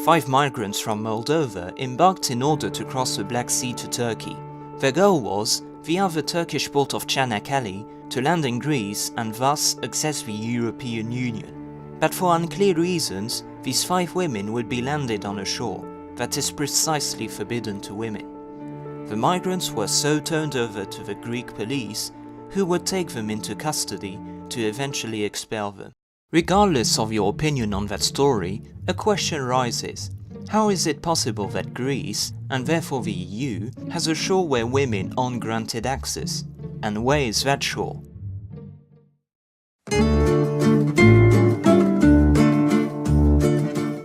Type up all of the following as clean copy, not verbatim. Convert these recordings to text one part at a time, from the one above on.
5 migrants from Moldova embarked in order to cross the Black Sea to Turkey. Their goal was, via the Turkish port of Çanakkale, to land in Greece and thus access the European Union. But for unclear reasons, these 5 women would be landed on a shore that is precisely forbidden to women. The migrants were so turned over to the Greek police, who would take them into custody to eventually expel them. Regardless of your opinion on that story, a question rises. How is it possible that Greece, and therefore the EU, has a shore where women aren't granted access? And where is that shore?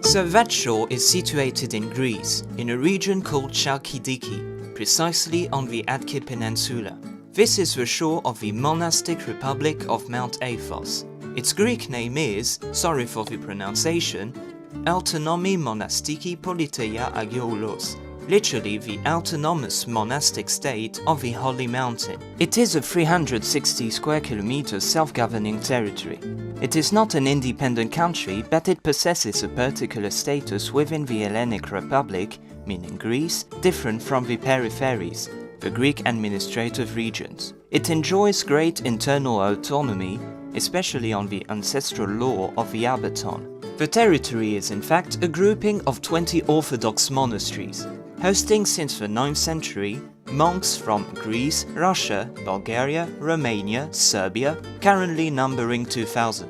So that shore is situated in Greece, in a region called Chalkidiki, precisely on the Atke Peninsula. This is the shore of the monastic republic of Mount Athos. Its Greek name is, sorry for the pronunciation, Autonomii Monastiki Politeia Agioulos, literally the autonomous monastic state of the Holy Mountain. It is a 360 square kilometers self-governing territory. It is not an independent country, but it possesses a particular status within the Hellenic Republic, meaning Greece, different from the peripheries, the Greek administrative regions. It enjoys great internal autonomy, especially on the ancestral law of the Abaton. The territory is in fact a grouping of 20 Orthodox monasteries, hosting since the 9th century monks from Greece, Russia, Bulgaria, Romania, Serbia, currently numbering 2,000.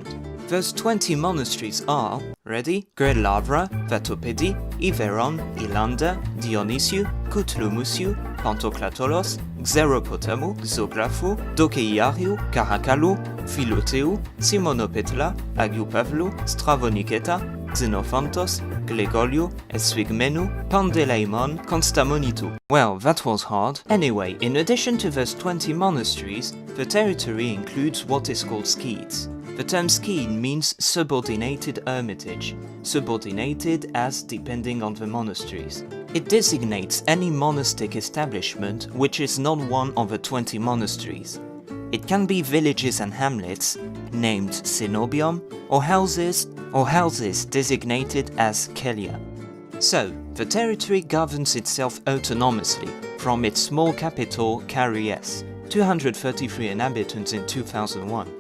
Those 20 monasteries are, ready? Grelavra, Vatopedi, Iveron, Ilanda, Dionysiou, Koutlumusiou, Pantoklatolos, Xeropotamou, Xografou, Dokeiariou, Karakalou, Philoteu, Simonopetla, Agiopavlou, Stravoniketa, Xenophantos, Glegoliou, Eswigmenou, Pandelaimon, Konstamonitou. Well, that was hard. Anyway, in addition to those 20 monasteries, the territory includes what is called skeets. The term skeet means subordinated hermitage, subordinated as depending on the monasteries. It designates any monastic establishment which is not one of the 20 monasteries. It can be villages and hamlets, named cenobium, or houses designated as kelia. So, the territory governs itself autonomously from its small capital Kariès, 233 inhabitants in 2001.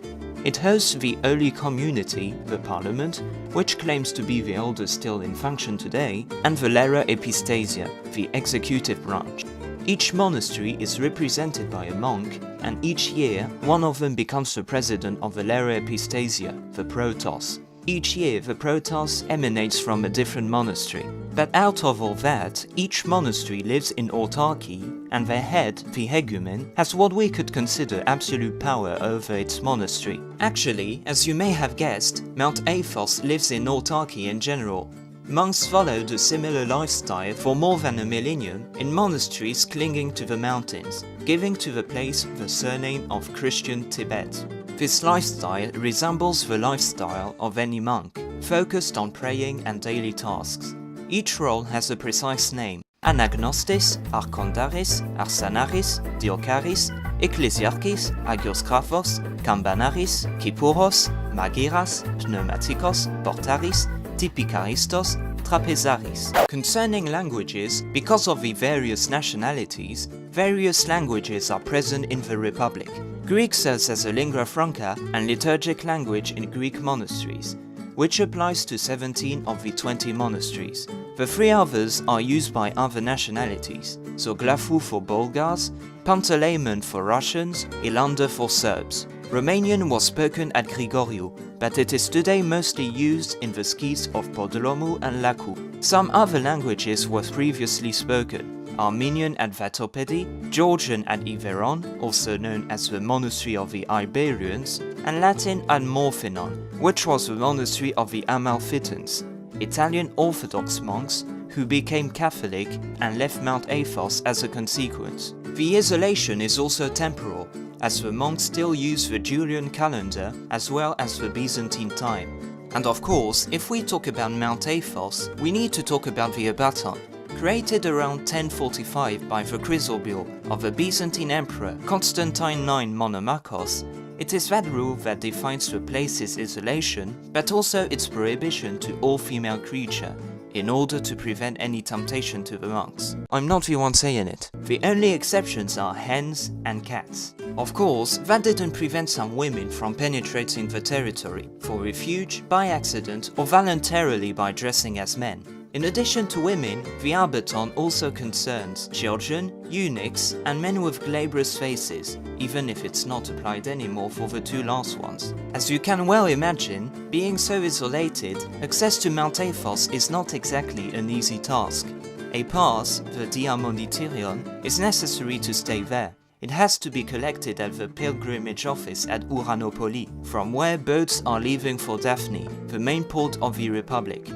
It hosts the early community, the parliament, which claims to be the oldest still in function today, and the Lera Epistasia, the executive branch. Each monastery is represented by a monk, and each year one of them becomes the president of the Lera Epistasia, the protos. Each year the protos emanates from a different monastery. But out of all that, each monastery lives in autarky, and their head, the hegumen, has what we could consider absolute power over its monastery. Actually, as you may have guessed, Mount Athos lives in autarky in general. Monks followed a similar lifestyle for more than a millennium in monasteries clinging to the mountains, giving to the place the surname of Christian Tibet. This lifestyle resembles the lifestyle of any monk, focused on praying and daily tasks. Each role has a precise name: Anagnostis, Archondaris, Arsanaris, Diocaris, Ecclesiarchis, Agiosgraphos, Campanaris, Kippuros, Magiras, Pneumatikos, Portaris, Typikaristos, Trapezaris. Concerning languages, because of the various nationalities, various languages are present in the Republic. Greek serves as a lingua franca and liturgic language in Greek monasteries, which applies to 17 of the 20 monasteries. The 3 others are used by other nationalities, Xografou for Bulgars, Panteleimon for Russians, Ilanda for Serbs. Romanian was spoken at Grigoriu, but it is today mostly used in the skeets of Podlomu and Lacu. Some other languages were previously spoken: Armenian at Vatopedi, Georgian at Iveron, also known as the monastery of the Iberians, and Latin at Morphinon, which was the monastery of the Amalfitans, Italian Orthodox monks who became Catholic and left Mount Athos as a consequence. The isolation is also temporal, as the monks still use the Julian calendar as well as the Byzantine time. And of course, if we talk about Mount Athos, we need to talk about the Abaton. Created around 1045 by the chrysobull of the Byzantine Emperor Constantine IX Monomachos, it is that rule that defines the place's isolation, but also its prohibition to all female creature, in order to prevent any temptation to the monks. I'm not the one saying it. The only exceptions are hens and cats. Of course, that didn't prevent some women from penetrating the territory, for refuge, by accident, or voluntarily by dressing as men. In addition to women, the Arbaton also concerns children, eunuchs, and men with glabrous faces, even if it's not applied anymore for the two last ones. As you can well imagine, being so isolated, access to Mount Athos is not exactly an easy task. A pass, the Diamonityrion, is necessary to stay there. It has to be collected at the pilgrimage office at Uranopoli, from where boats are leaving for Daphne, the main port of the Republic.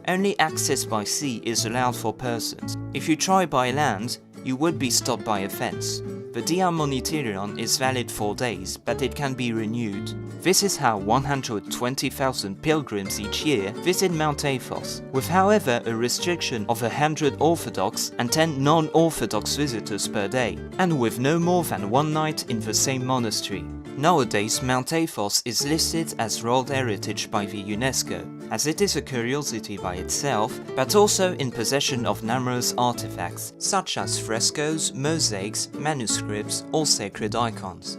Only access by sea is allowed for persons. If you try by land, you would be stopped by a fence. The Diamonityrion is valid for days, but it can be renewed. This is how 120,000 pilgrims each year visit Mount Athos, with however a restriction of 100 Orthodox and 10 non-Orthodox visitors per day, and with no more than one night in the same monastery. Nowadays, Mount Athos is listed as World Heritage by the UNESCO, as it is a curiosity by itself, but also in possession of numerous artifacts, such as frescoes, mosaics, manuscripts, or sacred icons.